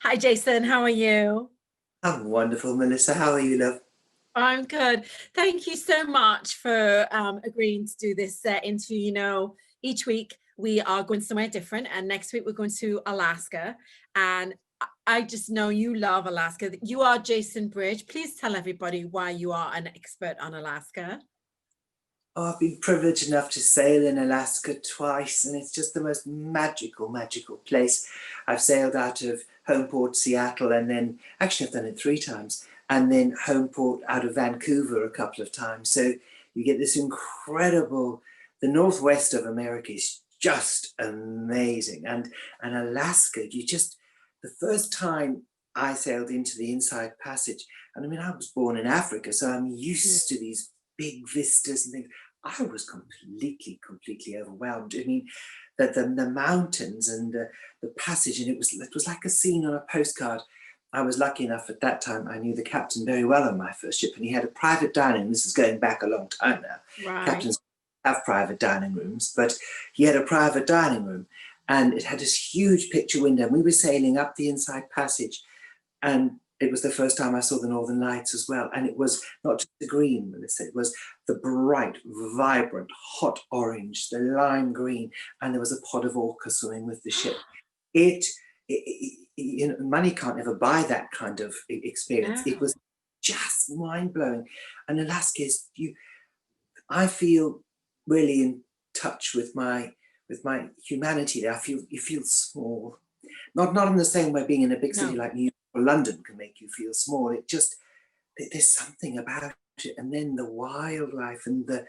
Hi, Jason. How are you? I'm wonderful, Melissa. How are you, love? I'm good. Thank you so much for agreeing to do this interview. Each week we are going somewhere different, and next week we're going to Alaska. And I just know you love Alaska. You are Jason Bridge. Please tell everybody why you are an expert on Alaska. Oh, I've been privileged enough to sail in Alaska twice, and it's just the most magical, magical place. I've sailed out of home port Seattle, and then actually I've done it three times, and then home port out of Vancouver a couple of times. So you get this incredible. The northwest of America is just amazing, and Alaska. You just the first time I sailed into the Inside Passage, and I mean I was born in Africa, so I'm Mm. used to these big vistas and things. I was completely overwhelmed. I mean, the mountains and the passage, and it was like a scene on a postcard. I was lucky enough at that time. I knew the captain very well on my first ship, and he had a private dining room. This is going back a long time now. Right. Captains have private dining rooms, but he had a private dining room, and it had this huge picture window. And we were sailing up the Inside Passage, and it was the first time I saw the Northern Lights as well. And it was not just the green, Melissa, it was the bright, vibrant, hot orange, the lime green, and there was a pod of orca swimming with the ship. It, money can't ever buy that kind of experience. It No. was just mind blowing. And Alaska is I feel really in touch with my humanity there. You feel small. Not in the same way being in a big city No. like New York or London can make you feel small. It just there's something about it, and then the wildlife and the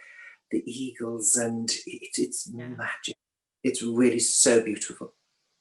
eagles, and it's Yeah. magic. It's really so beautiful.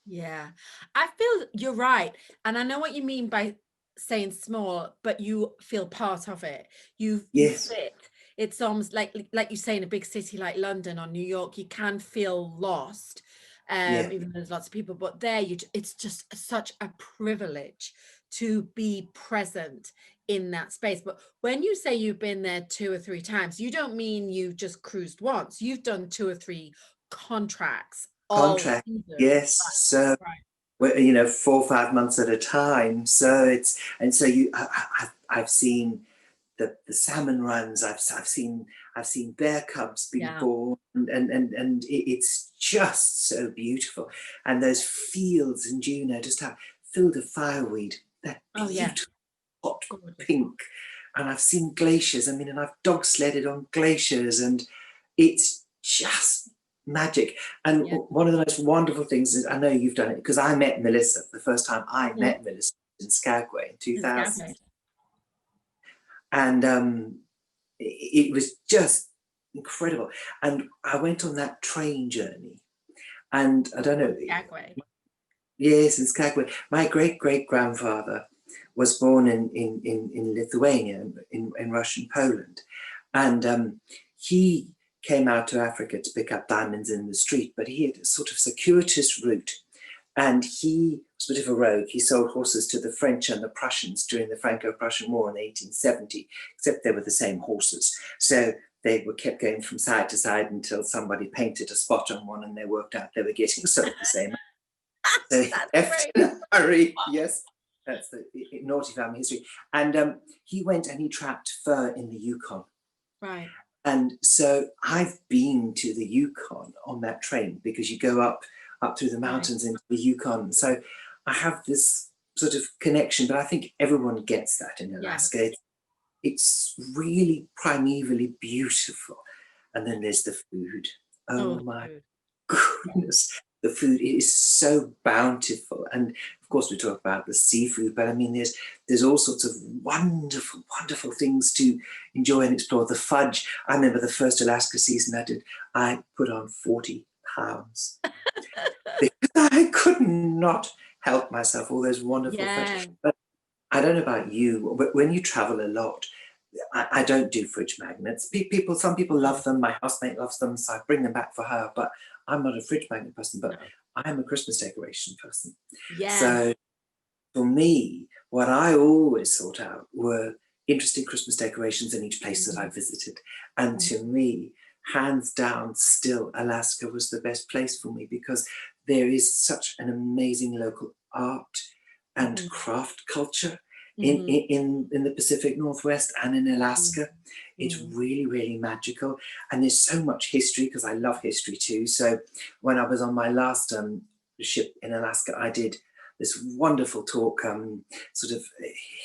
Yeah, I feel you're right. And I know what you mean by saying small, but you feel part of it. You Yes, fit. It's almost like you say in a big city like London or New York, you can feel lost. yeah. Even though there's lots of people, but there it's just such a privilege to be present in that space. But when you say you've been there two or three times, you don't mean you just cruised once. You've done two or three contracts all Contract. season. Yes. So Right. well, 4 or 5 months at a time. So it's and so I've seen the salmon runs. I've seen bear cubs being Yeah. born, and it's just so beautiful. And those fields in Juneau just have filled with fireweed, that Oh yeah. beautiful hot Gorgeous. pink. And I've seen glaciers. I mean, and I've dog sledded on glaciers, and it's just magic. And Yeah. one of the most wonderful things is I know you've done it because I met Melissa the first time I Mhm. met Melissa in Skagway in In 2000, Scotland. and it was just incredible. And I went on that train journey, and I don't know. Skagway. Yes, in Skagway. My great grandfather was born in Lithuania, in Russian Poland. And he came out to Africa to pick up diamonds in the street, but he had a sort of circuitous route. And he was a bit of a rogue. He sold horses to the French and the Prussians during the Franco-Prussian War in 1870, except they were the same horses. So they were kept going from side to side until somebody painted a spot on one and they worked out they were getting sold the same. So he That's left great. in a hurry. Yes, that's the naughty family history. And he went and he trapped fur in the Yukon. Right. And so I've been to the Yukon on that train because you go up through the Right. mountains into the Yukon. So I have this sort of connection, but I think everyone gets that in Yeah. Alaska. It's really primevally beautiful. And then there's the food. Oh, Oh my food. goodness, the food is so bountiful. And of course, we talk about the seafood, but I mean, there's all sorts of wonderful things to enjoy and explore. The fudge. I remember the first Alaska season I did. I put on 40 pounds because I could not help myself. All those wonderful fudge. Yeah. But I don't know about you, but when you travel a lot, I don't do fridge magnets. Some people love No. them. My housemate loves them, so I bring them back for her. But I'm not a fridge magnet person, but No. I am a Christmas decoration person. Yeah. So for me, what I always sought out were interesting Christmas decorations in each place that I Mhm. visited. And to me, hands down, still Alaska was the best place for me because there is such an amazing local art. and craft culture Mm-hmm. in the Pacific Northwest and in Alaska. It's Mm-hmm. really, really magical. And there's so much history, because I love history too. So when I was on my last ship in Alaska, I did this wonderful talk, sort of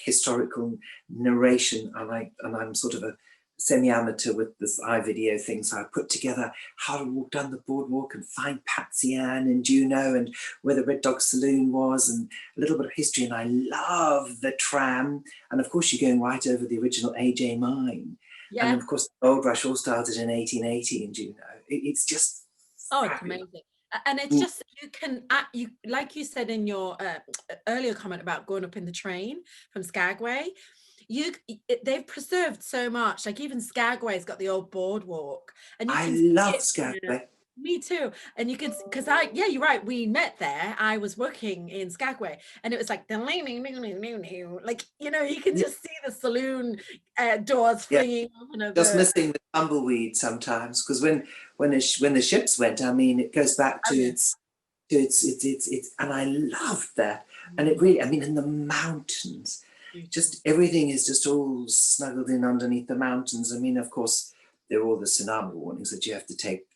historical narration, and I'm sort of a semi-amateur with this iVideo thing, so I put together how to walk down the boardwalk and find Patsy Ann and Juneau and where the Red Dog Saloon was, and a little bit of history. And I love the tram, and of course you're going right over the original AJ mine. Yeah. And of course the gold rush all started in 1880 in Juneau. It's just Oh, it's fabulous. amazing. And it's just, you can, you, like you said in your earlier comment about going up in the train from Skagway, they've preserved so much. Like even Skagway's got the old boardwalk, and you I can see love it. Skagway. Me too. And you could, because yeah, you're right. We met there. I was working in Skagway, and it was like like, you know, you can just see the saloon doors Yeah, flinging open of just the. missing the tumbleweed sometimes, because when the ships went, I mean, it goes back Oh to yeah. its, and I loved that. And it really, I mean, in the mountains, Beautiful. just everything is just all snuggled in underneath the mountains. I mean, of course, there are all the tsunami warnings that you have to take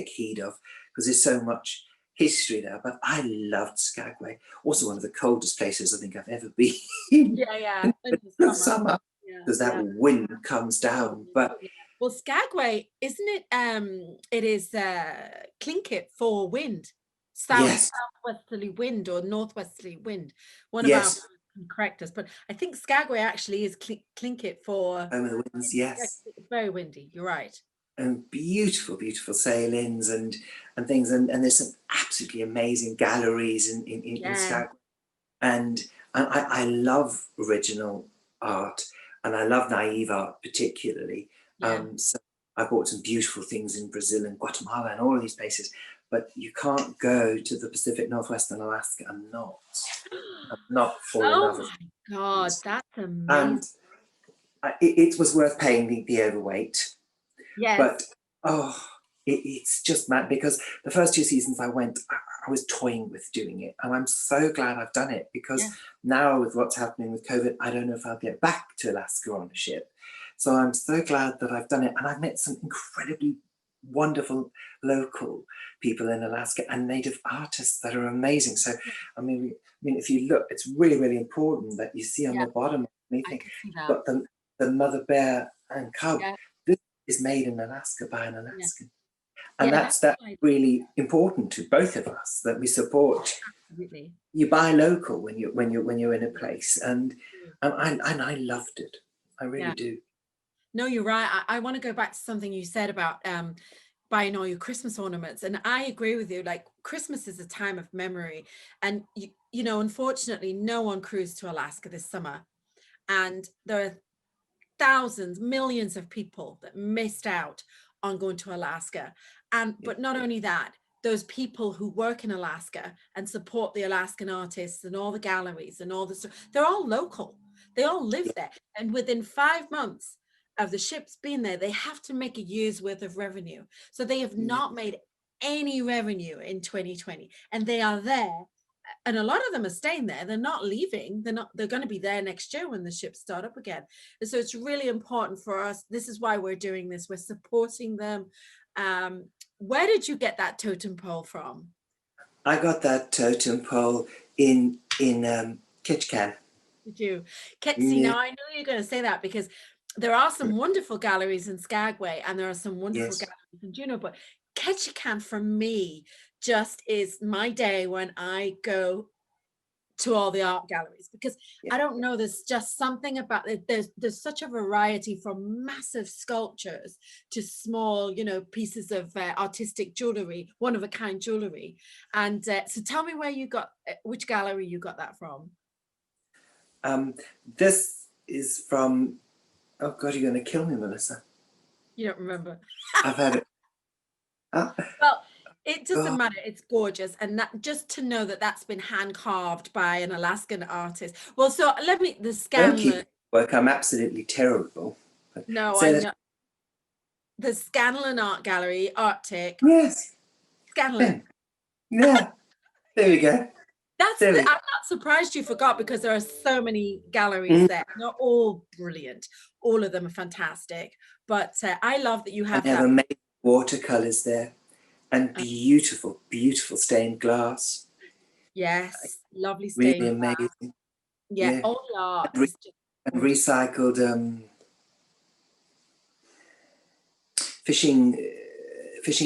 heed of, because there's so much history there. But I loved Skagway. Also, one of the coldest places I think I've ever been Yeah, yeah. in In the the summer. summer, Yeah, because that yeah. wind comes down. But Yeah. Well, Skagway, isn't it? It is Tlingit for wind, yes, southwesterly wind or northwesterly wind. One of our yes, friends can correct us, but I think Skagway actually is Tlingit for. home of the winds, yes. It's very windy. You're right. And beautiful, beautiful sail-ins and things, and there's some absolutely amazing galleries in Yeah, Skagway. And I love original art, and I love naive art particularly. yeah. So I bought some beautiful things in Brazil and Guatemala and all of these places, but you can't go to the Pacific Northwest and Alaska and not fall in love Oh with my God, things. that's amazing. And it was worth paying the overweight. But Yes. oh, it's just mad, because the first 2 seasons I went, I was toying with doing it, and I'm so glad I've done it, because Yeah. now with what's happening with COVID, I don't know if I'll get back to Alaska on a ship. So I'm so glad that I've done it, and I've met some incredibly wonderful local people in Alaska and native artists that are amazing. So if you look, it's really, really important that you see on Yeah, the bottom of I anything, can see you've that. got the mother bear and cub. Yeah, Is made in Alaska by an yeah, Alaskan. And yeah. That's that's right. really important to both of us, that we support. Absolutely. You buy local when you're in a place, and I loved it. I really Yeah. do. No, you're right. I want to go back to something you said about buying all your Christmas ornaments. And I agree with you. Like Christmas is a time of memory. And you know, unfortunately, no one cruised to Alaska this summer. And there are thousands, millions of people that missed out on going to Alaska. And Yeah, but not only that, those people who work in Alaska and support the Alaskan artists and all the galleries and all the stuff, they're all local. They all live yeah, there. And within 5 months of the ships being there, they have to make a year's worth of revenue. So they have yeah, not made any revenue in 2020. And they are there, and a lot of them are staying there. They're not leaving. They're going to be there next year when the ships start up again. And so it's really important for us. This is why we're doing this. We're supporting them. Where did you get that totem pole from? I got that totem pole in Kitchkan. Did you? See, Yeah, now I know you're going to say that because there are some wonderful galleries in Skagway and there are some wonderful yes, galleries in Juneau, but Ketchikan for me just is my day when I go to all the art galleries, because yeah, I don't know, there's just something about it. There's such a variety from massive sculptures to small, you know, pieces of artistic jewelry, one of a kind jewelry. And so tell me where you got, which gallery you got that from. this is from, oh God, you're going to kill me, Melissa. You don't remember? I've had it. Oh, Well, it doesn't God, matter. It's gorgeous. And that, just to know that that's been hand carved by an Alaskan artist. Well, so let me, the don't Scanlan, keep work. I'm absolutely terrible. But no, I say that. know. The Scanlan Art Gallery, Arctic, Yes, Scanlan. Ben. Yeah, there we go. I'm not surprised you forgot, because there are so many galleries there. They're all brilliant. All of them are fantastic. But I love that you have that. Amazing watercolors there, and beautiful, beautiful stained glass. Yes, lovely Really stained glass. amazing. Yeah, all the art And is just and recycled fishing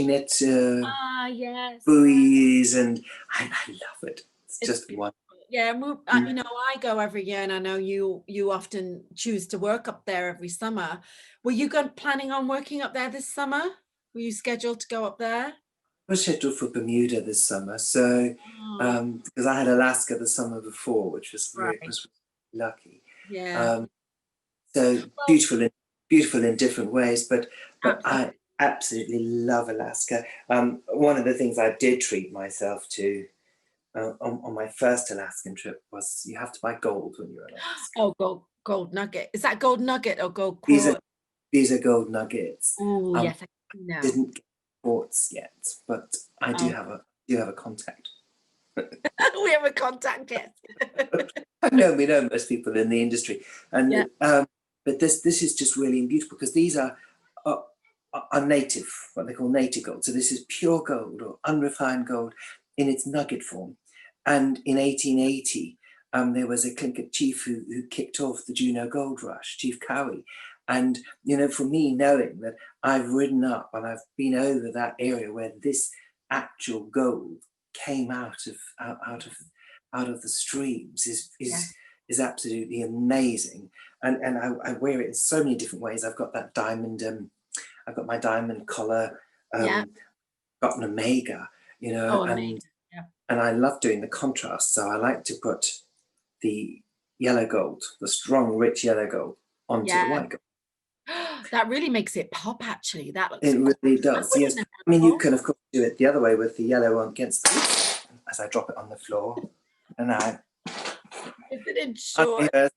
net yes. buoys, and I love it. It's just Beautiful. wonderful. Yeah, you know, I go every year, and I know you often choose to work up there every summer. Were you planning on working up there this summer? Were you scheduled to go up there? I was scheduled for Bermuda this summer, so because I had Alaska the summer before, which was Right. was lucky. Yeah. So Well, beautiful in different ways, but absolutely. I absolutely love Alaska. One of the things I did treat myself to on my first Alaskan trip was you have to buy gold when you're in Alaska. Oh, gold nugget. Is that gold nugget or gold These quartz? are these are gold nuggets. Oh, yes, I know. Didn't get quartz yet, but I do have a contact. We have a contact, yes. We know most people in the industry, and but this is just really beautiful, because these are native, what they call native gold. So this is pure gold or unrefined gold in its nugget form. And in 1880, there was a Tlingit chief who kicked off the Juneau Gold Rush, Chief Cowie. And you know, for me, knowing that I've ridden up and I've been over that area where this actual gold came out of the streams is absolutely amazing. And I wear it in so many different ways. I've got that diamond. I've got my diamond collar. Got an omega, you know, and I love doing the contrast. So I like to put the yellow gold, the strong, rich yellow gold, onto the white gold. That really makes it pop, actually. That looks It really does, yes. I mean, you can, of course, do it the other way with the yellow on against the, as I drop it on the floor. And I...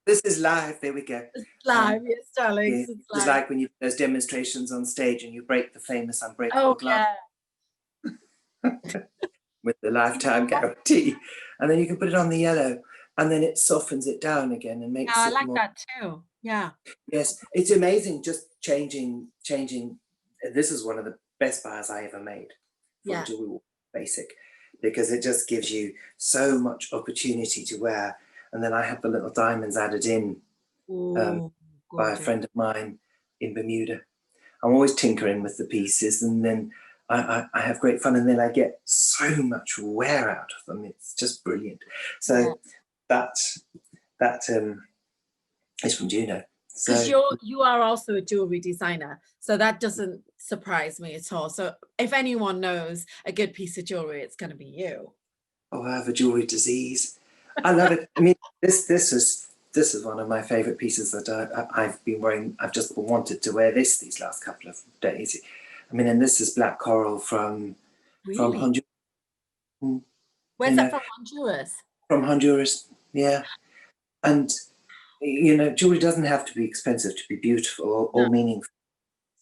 This is live, there we go. It's live, yes, darling. It's like when you do those demonstrations on stage and you break the famous unbreakable glass. With the lifetime guarantee. And then you can put it on the yellow, and then it softens it down again and makes it I like more... that too. Yeah. Yes, it's amazing just changing. This is one of the best bars I ever made for the jewelry basic, because it just gives you so much opportunity to wear. And then I have the little diamonds added in by a friend of mine in Bermuda. I'm always tinkering with the pieces, and then I have great fun, and then I get so much wear out of them. It's just brilliant. So that is from Juneau. Because you are also a jewelry designer, so that doesn't surprise me at all. So if anyone knows a good piece of jewelry, it's going to be you. Oh, I have a jewelry disease. I love it. I mean, this is one of my favorite pieces that I've been wearing. I've just wanted to wear these last couple of days. I mean, and this is black coral from Honduras. Where's that from? Honduras? From Honduras, yeah. And you know, jewelry doesn't have to be expensive to be beautiful or meaningful.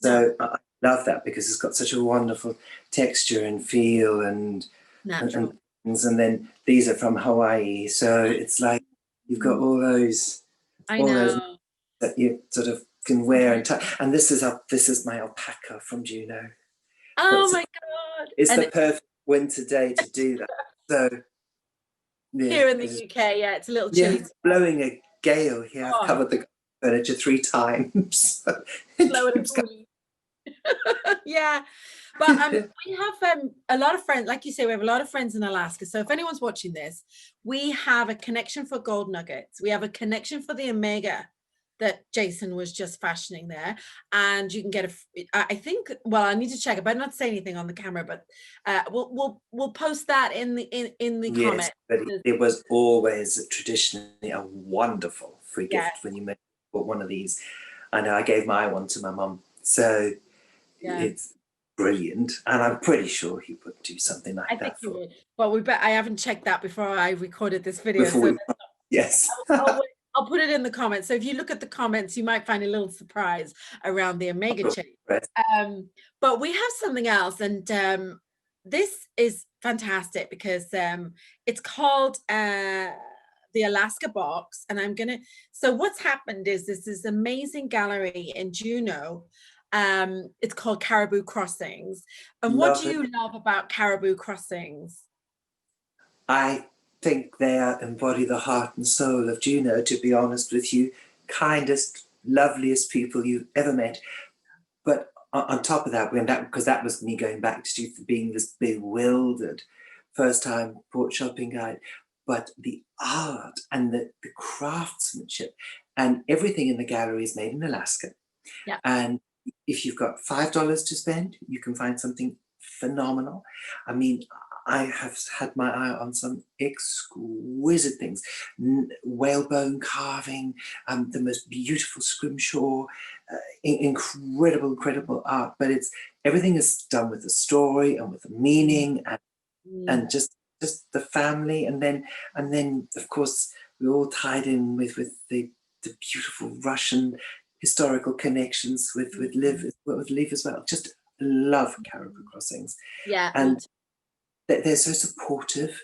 So I love that, because it's got such a wonderful texture and feel and then these are from Hawaii. So it's like you've got all those that you sort of can wear and touch. And this is my alpaca from Juneau. Oh my God. It's the perfect winter day to do that. So here in the UK, it's a little chilly. Yeah, blowing a gale here. I've covered the furniture 3 times. Yeah, but we have a lot of friends, like you say, we have a lot of friends in Alaska. So if anyone's watching this, we have a connection for gold nuggets. We have a connection for the omega that Jason was just fashioning there, and you can get I think, well, I need to check it, but not say anything on the camera, but we'll post that in the comments. But it was always traditionally a wonderful free gift when you bought one of these. I know I gave my one to my mum, so it's brilliant, and I'm pretty sure he would do something like that. I think he would, but I haven't checked that before I recorded this video. Yes. I'll put it in the comments. So if you look at the comments, you might find a little surprise around the omega chain. But we have something else, and this is fantastic because it's called the Alaska box, and so what's happened is this amazing gallery in Juneau. It's called Caribou Crossings. And what Love do it. you love about Caribou Crossings? I think they embody the heart and soul of Juno, to be honest with you. Kindest, loveliest people you've ever met. But on top of that, because that was me going back to being this bewildered first time port shopping guide, but the art and the craftsmanship and everything in the gallery is made in Alaska. Yeah. And if you've got $5 to spend, you can find something phenomenal. I mean, I have had my eye on some exquisite things, whalebone carving, the most beautiful scrimshaw, incredible art. But everything is done with a story and with a meaning, and just the family, and then of course we're all tied in with the beautiful Russian historical connections with Liv as well. Just love Caribou Crossings. Yeah. And they're so supportive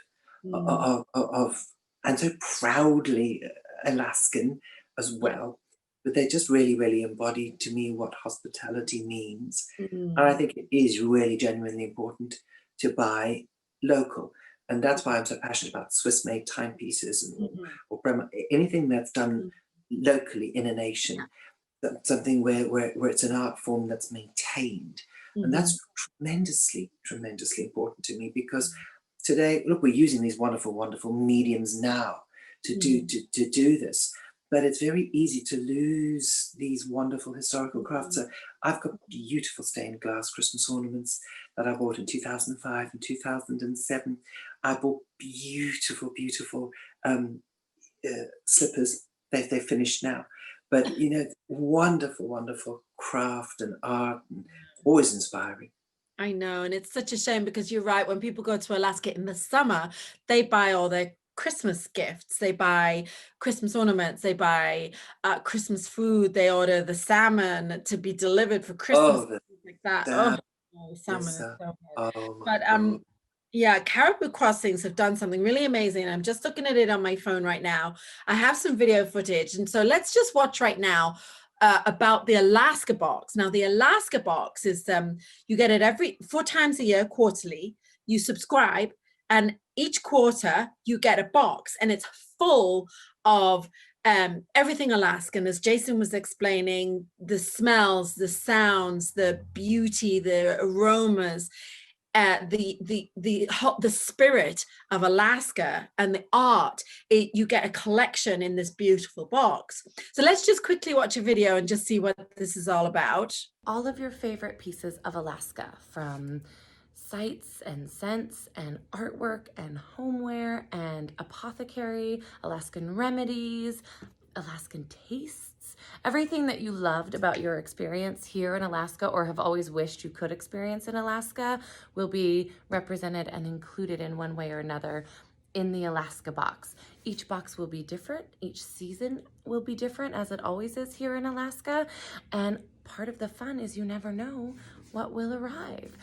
of and so proudly Alaskan as well. But they just really embody to me what hospitality means. And I think it is really genuinely important to buy local. And that's why I'm so passionate about Swiss-made timepieces or anything that's done locally in a nation. Something where it's an art form that's maintained. And that's tremendously important to me, because today, look, we're using these wonderful mediums now to do this, but it's very easy to lose these wonderful historical crafts. So I've got beautiful stained glass Christmas ornaments that I bought in 2005 and 2007. I bought beautiful slippers. They're finished now. But, wonderful craft and art, and always inspiring. I know. And it's such a shame because you're right. When people go to Alaska in the summer, they buy all their Christmas gifts. They buy Christmas ornaments. They buy Christmas food. They order the salmon to be delivered for Christmas. Like that. Salmon is so good. Oh my But God. yeah, Caribou Crossings have done something really amazing. I'm just looking at it on my phone right now. I have some video footage. And so let's just watch right now about the Alaska box. Now, the Alaska box is, you get it 4 times a year, quarterly. You subscribe, and each quarter you get a box, and it's full of everything Alaskan, as Jason was explaining, the smells, the sounds, the beauty, the aromas, the spirit of Alaska, and the art. You get a collection in this beautiful box. So let's just quickly watch a video and just see what this is all about. All of your favorite pieces of Alaska, from sights and scents and artwork and homeware and apothecary, Alaskan remedies, Alaskan tastes, everything that you loved about your experience here in Alaska or have always wished you could experience in Alaska will be represented and included in one way or another in the Alaska box. Each box will be different. Each season will be different, as it always is here in Alaska. And part of the fun is you never know what will arrive.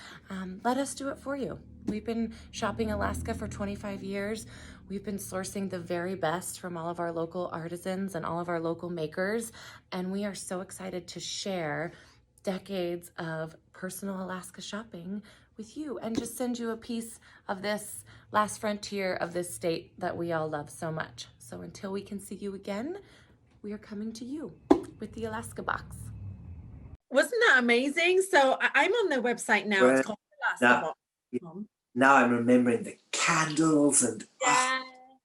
Let us do it for you. We've been shopping Alaska for 25 years. We've been sourcing the very best from all of our local artisans and all of our local makers. And we are so excited to share decades of personal Alaska shopping with you and just send you a piece of this last frontier of this state that we all love so much. So until we can see you again, we are coming to you with the Alaska box. Wasn't that amazing? So I'm on their website now. It's called Alaska box. Now I'm remembering the candles and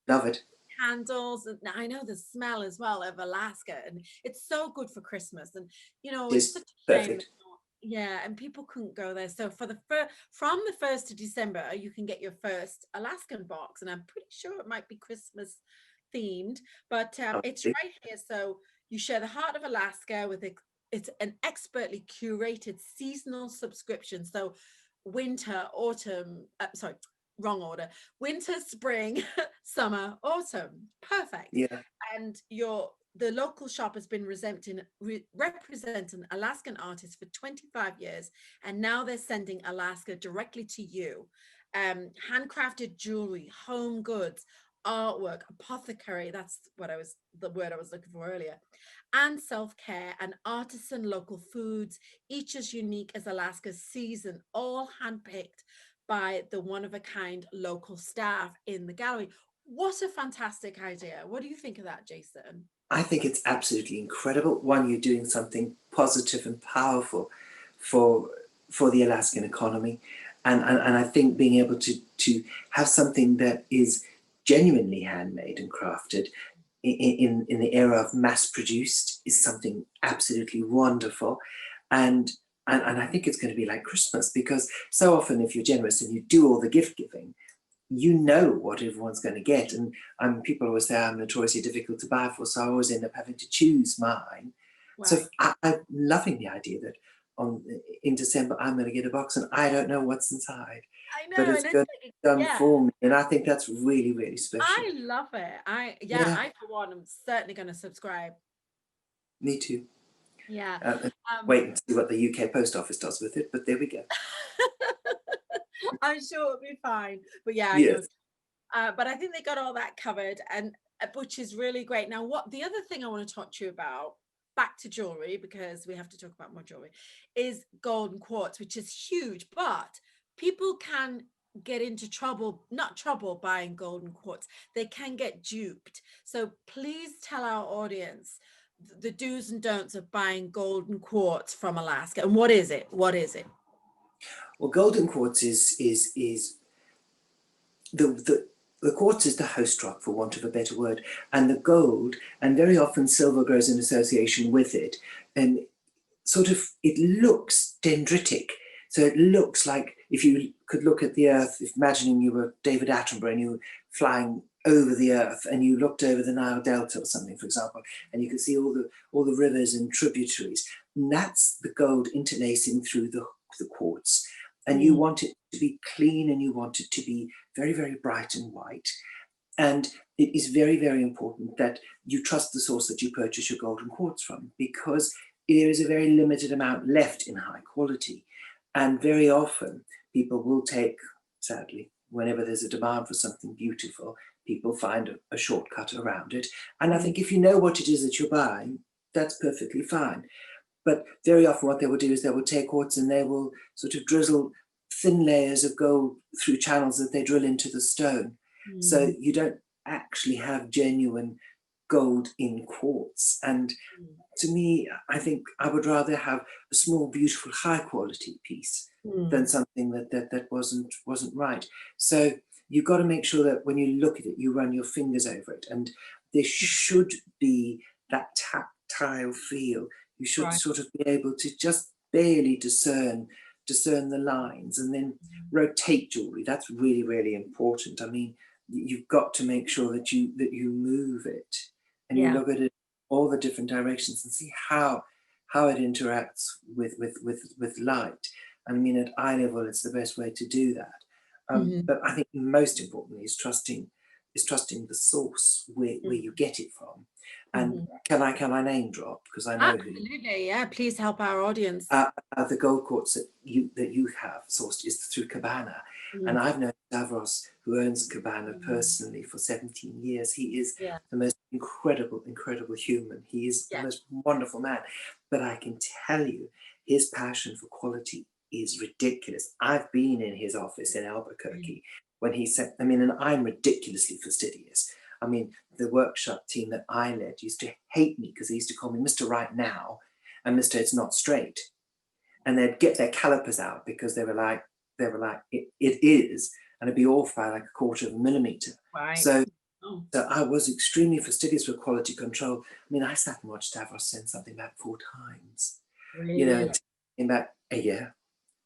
love it. Candles, and I know the smell as well of Alaska, and it's so good for Christmas. And It's such a shame. perfect. Yeah, and people couldn't go there. So from the 1st of December, you can get your first Alaskan box, and I'm pretty sure it might be Christmas themed, but it's right here. So you share the heart of Alaska with it's an expertly curated seasonal subscription. So winter, autumn, sorry, wrong order. Winter, spring, summer, autumn. Perfect. Yeah. And your the local shop has been representing Alaskan artists for 25 years, and now they're sending Alaska directly to you. Handcrafted jewelry, home goods, artwork, apothecary, that's the word I was looking for earlier, and self-care and artisan local foods, each as unique as Alaska's season, all handpicked by the one-of-a-kind local staff in the gallery. What a fantastic idea. What do you think of that, Jason? I think it's absolutely incredible. One, you're doing something positive and powerful for the Alaskan economy. And I think being able to have something that is genuinely handmade and crafted in the era of mass produced is something absolutely wonderful. And I think it's going to be like Christmas, because so often if you're generous and you do all the gift giving, you know what everyone's going to get. And people always say I'm notoriously difficult to buy for, so I always end up having to choose mine. Wow. So I'm loving the idea that in December I'm going to get a box and I don't know what's inside. I know, But it's and good done yeah, for me, and I think that's really, really special. I love it. Yeah. I for one am certainly going to subscribe. Me too. Yeah. Wait and see what the UK Post Office does with it, but there we go. I'm sure it'll be fine. But yeah, Yes. I know. But I think they got all that covered, and which is really great. Now, what the other thing I want to talk to you about, back to jewelry, because we have to talk about more jewelry, is golden quartz, which is huge, but people can get into trouble, not trouble buying golden quartz. They can get duped. So please tell our audience the do's and don'ts of buying golden quartz from Alaska. And what is it? What is it? Well, golden quartz is the quartz is the host rock, for want of a better word, and the gold, and very often silver grows in association with it, and sort of it looks dendritic. So it looks like if you could look at the earth, if imagining you were David Attenborough and you were flying over the earth and you looked over the Nile Delta or something, for example, and you could see all the rivers and tributaries, and that's the gold interlacing through the quartz. And you want it to be clean, and you want it to be very, very bright and white. And it is very, very important that you trust the source that you purchase your golden quartz from, because there is a very limited amount left in high quality. And very often people will take, sadly, whenever there's a demand for something beautiful, people find a shortcut around it. And I think if you know what it is that you're buying, that's perfectly fine. But very often what they will do is they will take quartz and they will sort of drizzle thin layers of gold through channels that they drill into the stone. So you don't actually have genuine gold in quartz. And to me, I think I would rather have a small, beautiful, high quality piece than something that wasn't right. So you've got to make sure that when you look at it, you run your fingers over it, and there should be that tactile feel. You should sort of be able to just barely discern the lines, and then rotate jewelry. That's really, really important. I mean, you've got to make sure that you move it, and you look at it all the different directions and see how it interacts with light. I mean, at eye level, it's the best way to do that. But I think most importantly is trusting the source where you get it from. And can I name drop, because I know absolutely, yeah. Please help our audience. The gold quartz that you have sourced is through Cabana, and I've known Stavros, who owns Cabana, personally for 17 years. He is the most incredible human. He is the most wonderful man. But I can tell you, his passion for quality is ridiculous. I've been in his office in Albuquerque when he said, I mean, and I'm ridiculously fastidious. I mean, the workshop team that I led used to hate me because they used to call me Mr. Right Now and Mr. It's Not Straight. And they'd get their calipers out because they were like, it is, and it'd be off by like 1/4 millimeter. Right. So I was extremely fastidious with quality control. I mean, I sat and watched Stavros send something back 4 times. Really? You know, in about a year.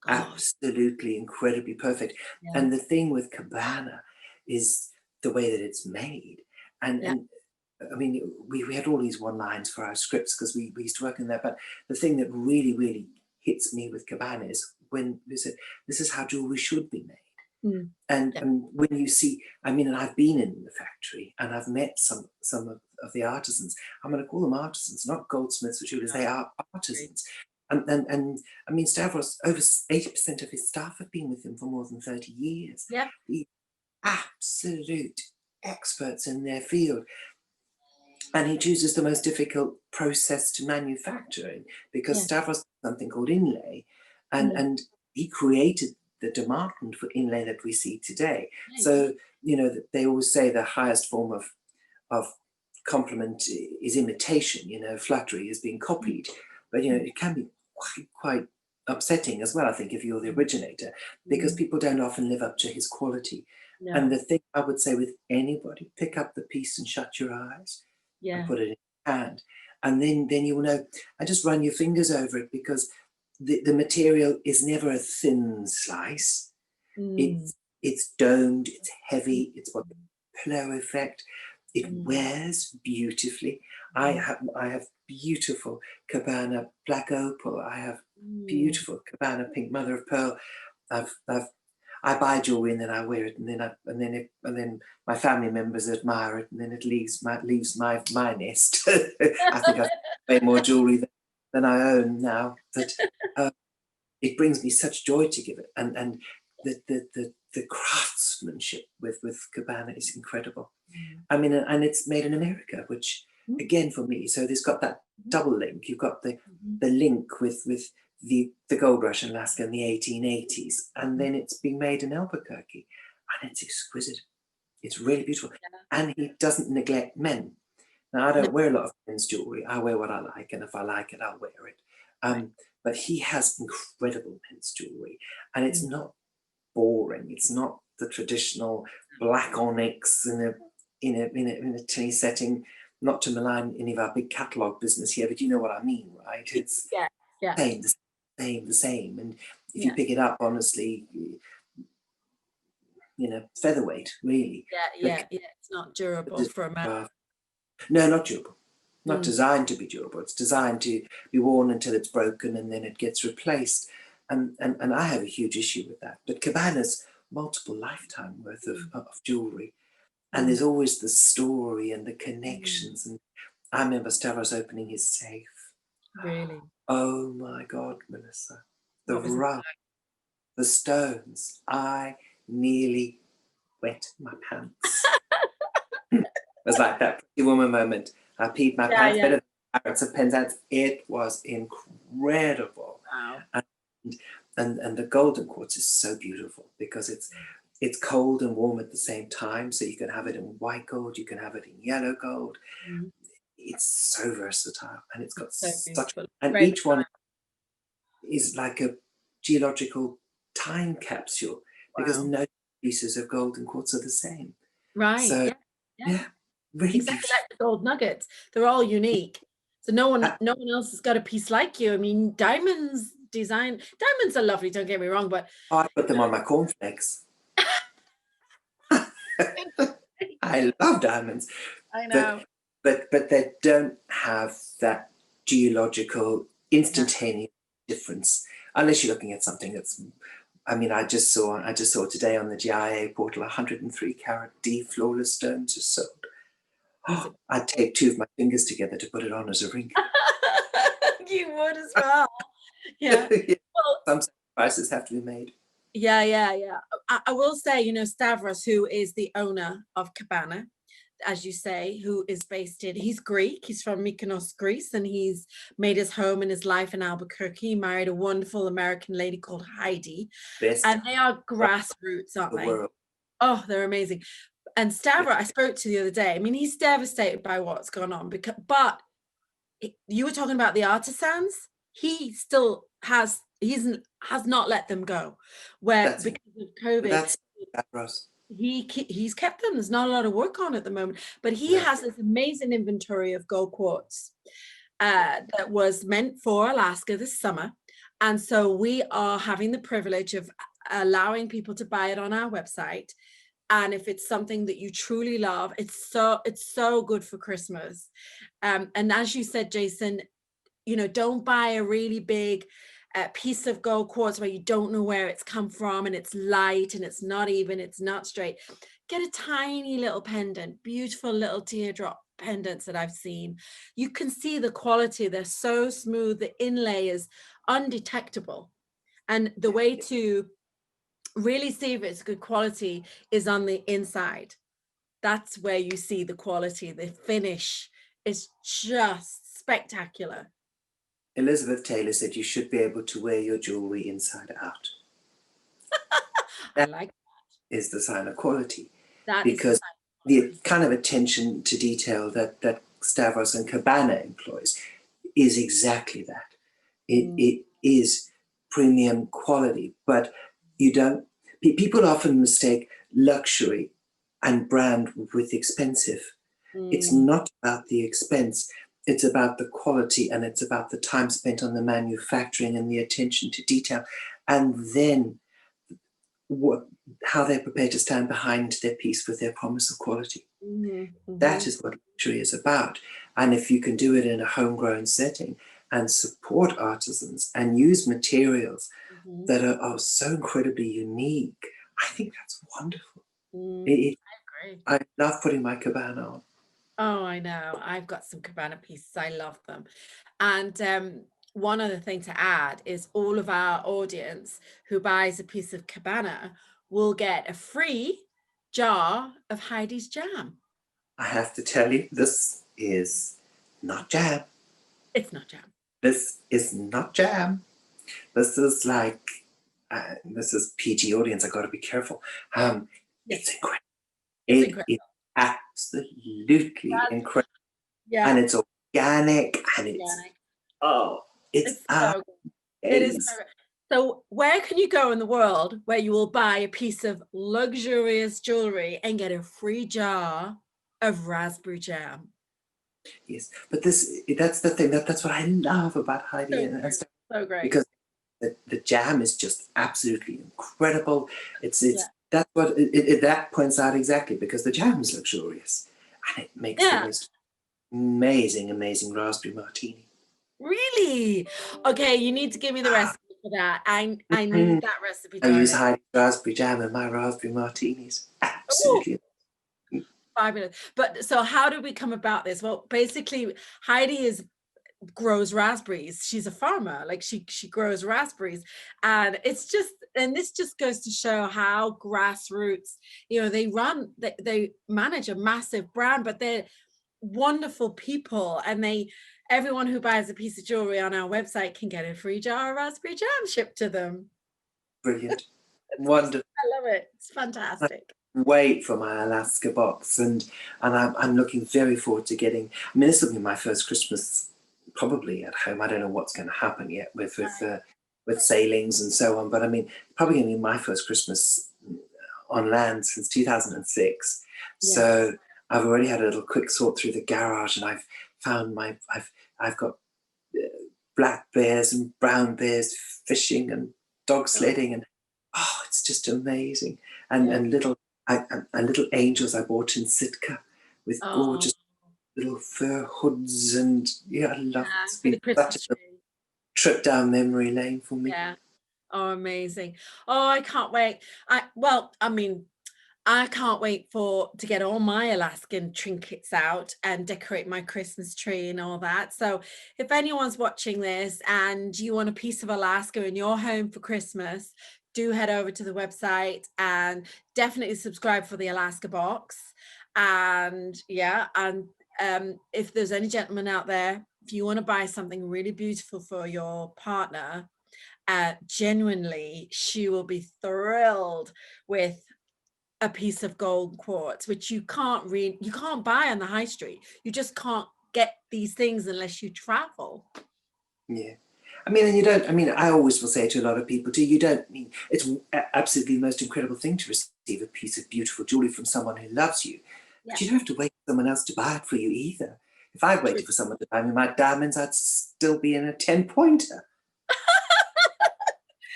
Absolutely incredibly perfect. And the thing with Cabana is the way that it's made. And I mean, we had all these one-lines for our scripts because we used to work in there. But the thing that really, really hits me with Cabana is when they said, this is how jewelry should be made. And, Yeah. and when you see, I mean, and I've been in the factory and I've met some of the artisans. I'm going to call them artisans, not goldsmiths or jewelers. They are artisans. And I mean, Stavros, over 80% of his staff have been with him for more than 30 years. Yeah. The absolute experts in their field. And he chooses the most difficult process to manufacture in, because Stavros has something called inlay, and he created the demand for inlay that we see today. So, you know, they always say the highest form of compliment is imitation, you know, flattery is being copied. But, you know, it can be quite upsetting as well, I think, if you're the originator, because people don't often live up to his quality. No. And the thing I would say with anybody, pick up the piece and shut your eyes and put it in your hand. And then you will know, and just run your fingers over it, because the material is never a thin slice. It's domed, it's heavy, it's got the pillow effect. It wears beautifully. I have beautiful Cabana black opal. I have beautiful Cabana pink mother of pearl. I buy jewelry and then I wear it, and then my family members admire it, and then it leaves my nest. I think I've way more jewelry than I own now. But it brings me such joy to give it, and the craftsmanship with Cabana is incredible. I mean, and it's made in America, which again for me. So there's got that double link. You've got the link with the gold rush in Alaska in the 1880s, and then it's being made in Albuquerque, and it's exquisite. It's really beautiful, and he doesn't neglect men. Now, I don't wear a lot of men's jewelry. I wear what I like, and if I like it, I'll wear it. But he has incredible men's jewelry, and it's not boring. It's not the traditional black onyx in a tinny setting. Not to malign any of our big catalogue business here, but you know what I mean, right? It's the same. And if you pick it up, honestly, you know, featherweight, really. It's not durable for a man. No, not durable. Not designed to be durable. It's designed to be worn until it's broken and then it gets replaced. And I have a huge issue with that. But Cabana's multiple lifetime worth of jewelry. And there's always the story and the connections. And I remember Stavros opening his safe. Really? Oh my God, Melissa. The rough, the stones. I nearly wet my pants. It was like that Pretty Woman moment. I peed my pants better than Pirates of Penzance. It was incredible. Wow. And the golden quartz is so beautiful because it's cold and warm at the same time. So you can have it in white gold, you can have it in yellow gold. It's so versatile, and it's got and each one is like a geological time capsule, because no pieces of golden quartz are the same. Right. So really exactly like the gold nuggets. They're all unique. So no one else has got a piece like you. I mean, diamonds are lovely, don't get me wrong, but I put them on my cornflakes. I love diamonds. I know. But they don't have that geological instantaneous difference, unless you're looking at something that's, I mean, I just saw today on the GIA portal 103 carat D flawless stones are sold. Oh, I'd take two of my fingers together to put it on as a ring. You would as well. Yeah. Well, some sacrifices have to be made. Yeah. I will say, you know, Stavros, who is the owner of Cabana, as you say, who is he's Greek, he's from Mykonos, Greece, and he's made his home and his life in Albuquerque. He married a wonderful American lady called Heidi. And they are grassroots, aren't they? World. Oh, they're amazing. And Stavros, I spoke to the other day. I mean, he's devastated by what's gone on, but you were talking about the artisans. He still has not let them go. Because of COVID, that's Stavros. He's kept them. There's not a lot of work on at the moment, but he has this amazing inventory of gold quartz that was meant for Alaska this summer. And so we are having the privilege of allowing people to buy it on our website. And if it's something that you truly love, it's so good for Christmas. And as you said, Jason, you know, don't buy a really big a piece of gold quartz where you don't know where it's come from, and it's light and it's not even, it's not straight, get a tiny little pendant, beautiful little teardrop pendants that I've seen. You can see the quality. They're so smooth. The inlay is undetectable. And the way to really see if it's good quality is on the inside. That's where you see the quality. The finish is just spectacular. Elizabeth Taylor said you should be able to wear your jewelry inside out. I like is the sign of quality, that. because the kind of attention to detail that Stavros and Cabana employs is exactly that. It is premium quality, but you don't. People often mistake luxury and brand with expensive. It's not about the expense. It's about the quality, and it's about the time spent on the manufacturing and the attention to detail, and then how they're prepared to stand behind their piece with their promise of quality. That is what luxury is about. And if you can do it in a homegrown setting and support artisans and use materials that are so incredibly unique, I think that's wonderful. I agree. I love putting my cabana on. Oh, I know. I've got some cabana pieces. I love them. And one other thing to add is all of our audience who buys a piece of cabana will get a free jar of Heidi's jam. I have to tell you, this is not jam. It's not jam. This is not jam. This is like, this is PG audience. I got to be careful. It's incredible. It is absolutely incredible. Yeah. And it's organic, and it's it's so good. It is so good. So where can you go in the world where you will buy a piece of luxurious jewelry and get a free jar of raspberry jam? Yes, but that's the thing. That's what I love about Heidi and stuff. So great. Because the jam is just absolutely incredible. That's what that points out exactly, because the jam is luxurious, and it makes the most amazing raspberry martini. Really? Okay, you need to give me the recipe for that. I need that recipe. I use Heidi's raspberry jam in my raspberry martinis. Absolutely. Fabulous. But so how did we come about this? Well, basically Heidi grows raspberries. She's a farmer. Like she grows raspberries, and this just goes to show how grassroots, they manage a massive brand, but they're wonderful people, and everyone who buys a piece of jewelry on our website can get a free jar of raspberry jam shipped to them. Brilliant. Wonderful. I love it. It's fantastic. Wait for my Alaska box, and I'm looking very forward to getting. I mean, this will be my first Christmas probably at home. I don't know what's going to happen yet with sailings and so on, but I mean, probably going to be my first Christmas on land since 2006. So I've already had a little quick sort through the garage, and I've found I've got black bears and brown bears fishing and dog sledding, and it's just amazing. And little angels I bought in Sitka with gorgeous little fur hoods, and I love it. It's been such a trip down memory lane for me. Yeah. Oh, amazing. Oh, I can't wait. I can't wait to get all my Alaskan trinkets out and decorate my Christmas tree and all that. So if anyone's watching this and you want a piece of Alaska in your home for Christmas, do head over to the website and definitely subscribe for the Alaska box. And if there's any gentlemen out there, if you want to buy something really beautiful for your partner, genuinely, she will be thrilled with a piece of gold quartz, which you can't buy on the high street. You just can't get these things unless you travel. Yeah. I mean, and you don't, I mean, I always will say to a lot of people too, you don't mean, it's absolutely the most incredible thing to receive a piece of beautiful jewelry from someone who loves you. But you don't have to wait for someone else to buy it for you either. If I waited for someone to buy me my diamonds, I'd still be in a 10-pointer.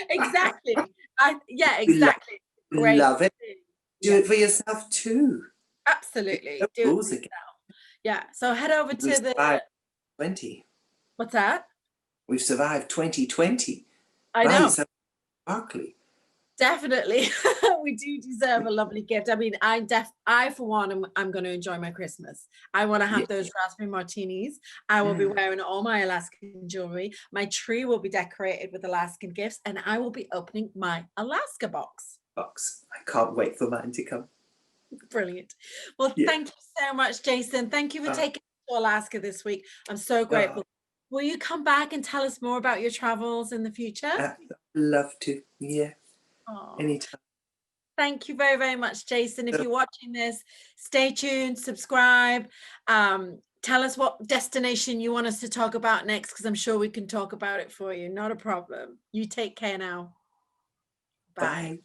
Exactly. Exactly. Great. Love it. Do it for yourself too. Absolutely. Do it for yourself. Yeah. So head over to the 2020. What's that? We've survived 2020. I know. so sparkly. Definitely. We do deserve a lovely gift. I mean, I for one, I'm going to enjoy my Christmas. I want to have Yeah. those raspberry martinis. I will be wearing all my Alaskan jewelry. My tree will be decorated with Alaskan gifts, and I will be opening my Alaska box. I can't wait for mine to come. Brilliant. Well, Yeah. thank you so much, Jason. Thank you for taking us to Alaska this week. I'm so grateful. Will you come back and tell us more about your travels in the future? I'd love to. Yeah. Aww. Anytime. Thank you very, very much, Jason. If you're watching this, stay tuned, subscribe. Tell us what destination you want us to talk about next, because I'm sure we can talk about it for you. Not a problem. You take care now. Bye. Bye.